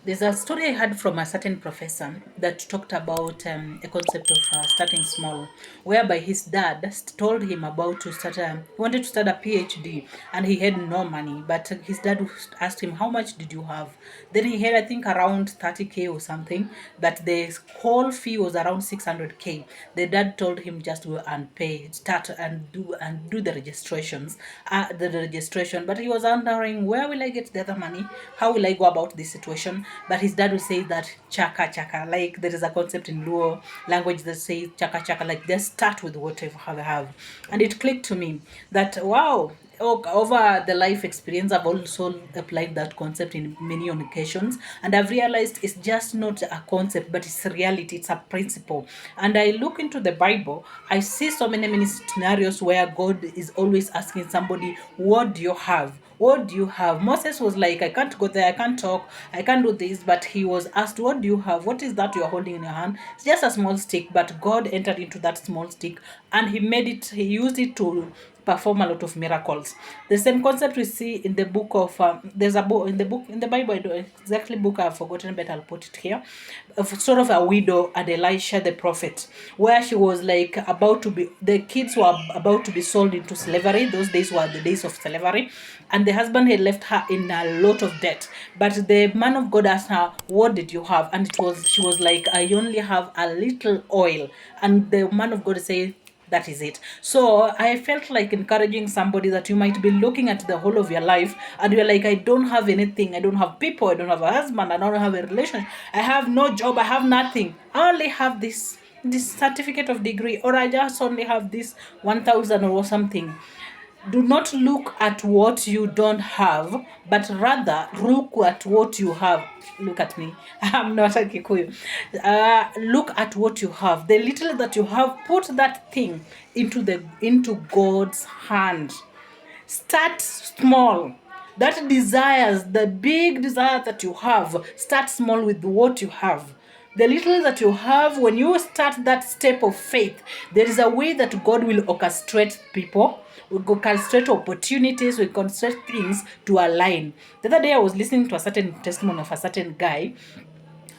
There's a story I heard from a certain professor that talked about a concept of starting small, whereby his dad told him about to start he wanted to start a PhD and he had no money, but his dad asked him, how much did you have? Then he had, I think, around 30K or something, but the whole fee was around 600K. The dad told him just go and pay, start and do the registrations, the registration. But he was wondering, where will I get the other money? How will I go about this situation? But his dad would say that chaka chaka, like there is a concept in Luo language that says chaka chaka, like just start with whatever you have. And it clicked to me that wow, over the life experience, I've also applied that concept in many occasions, and I've realized it's just not a concept, but it's a reality, it's a principle. And I look into the Bible, I see so many scenarios where God is always asking somebody, what do you have? What do you have? Moses was like, I can't go there, I can't talk, I can't do this. But he was asked, what do you have? What is that you're holding in your hand? It's just a small stick, but God entered into that small stick and he used it to perform a lot of miracles. The same concept we see in the book of there's a book in the Bible. I don't exactly book, I've forgotten, but I'll put it here. Of sort of a widow and Elisha the prophet, where she was like about to be, the kids were about to be sold into slavery. Those days were the days of slavery, and the husband had left her in a lot of debt. But the man of God asked her, what did you have? And she was like, I only have a little oil. And the man of God said, that is it. So I felt like encouraging somebody that you might be looking at the whole of your life and you're like, I don't have anything, I don't have people, I don't have a husband, I don't have a relationship, I have no job, I have nothing, I only have this certificate of degree, or I just only have this 1000 or something. Do not look at what you don't have, but rather look at what you have. Look at me. I'm not a Kikuyu. Look at what you have. The little that you have, put that thing into God's hand. Start small. That desires, the big desire that you have, start small with what you have. The little that you have, when you start that step of faith, there is a way that God will orchestrate people, will orchestrate opportunities, will orchestrate things to align. The other day I was listening to a certain testimony of a certain guy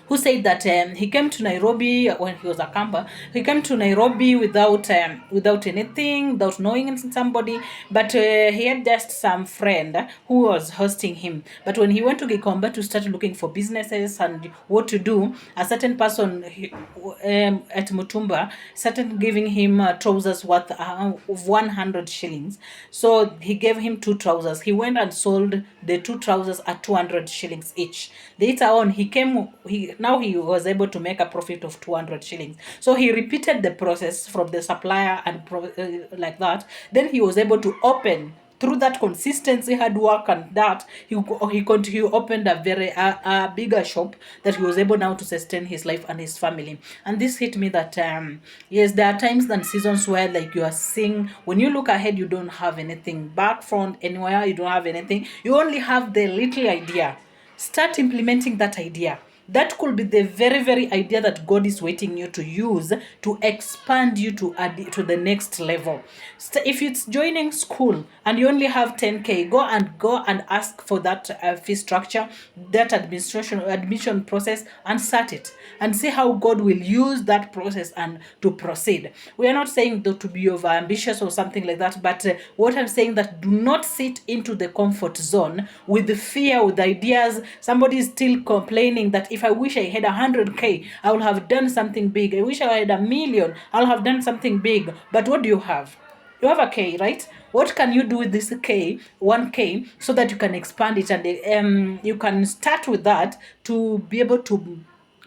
who said that he came to Nairobi when he was a camper. He came to Nairobi without anything, without knowing somebody, but he had just some friend who was hosting him. But when he went to Gikomba to start looking for businesses and what to do, a certain person at Mutumba started giving him trousers worth of 100 shillings. So he gave him two trousers. He went and sold the two trousers at 200 shillings each. Later on, he was able to make a profit of 200 shillings. So he repeated the process from the supplier and like that. Then he was able to open, through that consistency, hard work, and that he opened a bigger shop that he was able now to sustain his life and his family. And this hit me that yes, there are times and seasons where like you are seeing, when you look ahead, you don't have anything back, front, anywhere, you don't have anything, you only have the little idea. Start implementing that idea. That could be the very idea that God is waiting you to use to expand you to add to the next level. So if it's joining school and you only have 10K, go and ask for that fee structure, that admission process, and start it and see how God will use that process and to proceed. We are not saying to be over ambitious or something like that, but what I'm saying, that do not sit into the comfort zone with the fear, with ideas. Somebody is still complaining that if I wish I had 100K, I would have done something big. I wish I had 1 million, I'll have done something big. But what do you have? You have a K, right? What can you do with this K, 1K, so that you can expand it, and you can start with that to be able to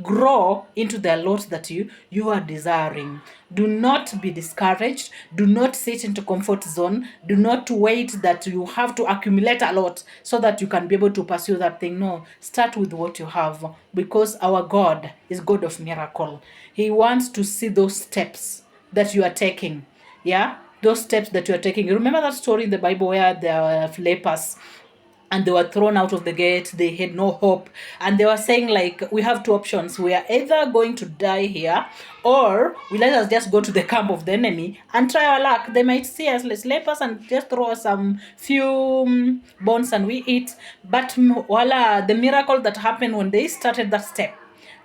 grow into the lot that you are desiring. Do not be discouraged. Do not sit into comfort zone. Do not wait that you have to accumulate a lot so that you can be able to pursue that thing. No, start with what you have, because our God is God of miracle. He wants to see those steps that you are taking. Yeah, those steps that you are taking. You remember that story in the Bible where there were lepers and they were thrown out of the gate. They had no hope, and they were saying like, we have two options: we are either going to die here, or we let us just go to the camp of the enemy and try our luck. They might see us, let's slap us and just throw us some few bones and we eat. But voila, the miracle that happened when they started that step,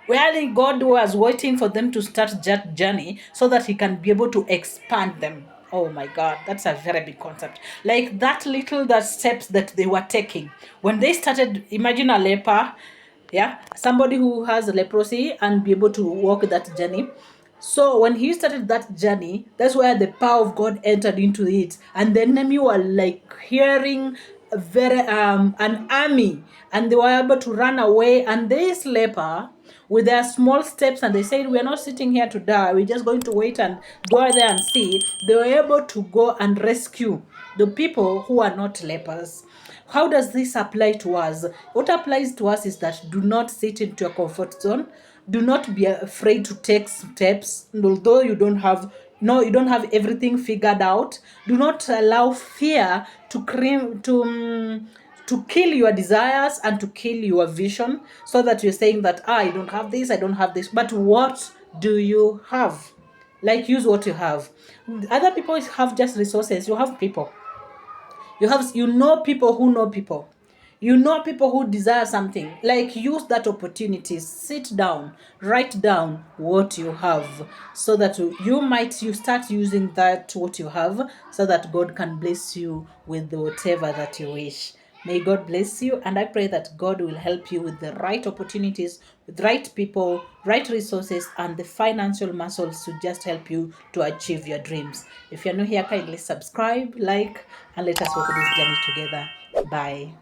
really God was waiting for them to start that journey so that he can be able to expand them. Oh my God, that's a very big concept. Like that little that steps that they were taking when they started. Imagine a leper, yeah, somebody who has leprosy and be able to walk that journey. So when he started that journey, that's where the power of God entered into it, and the enemy were like hearing a very an army, and they were able to run away. And this leper, with their small steps, and they said, "We are not sitting here to die. We're just going to wait and go out there and see." They were able to go and rescue the people who are not lepers. How does this apply to us? What applies to us is that do not sit into your comfort zone. Do not be afraid to take steps, although you don't have you don't have everything figured out. Do not allow fear to to kill your desires and to kill your vision, so that you're saying that, I don't have this, I don't have this. But what do you have? Like, use what you have. Other people have just resources. You have people. You know people who know people. You know people who desire something. Like, use that opportunity. Sit down, write down what you have, so that you start using that what you have, so that God can bless you with whatever that you wish. May God bless you, and I pray that God will help you with the right opportunities, with right people, right resources, and the financial muscles to just help you to achieve your dreams. If you're new here, kindly subscribe, like, and let us walk this journey together. Bye.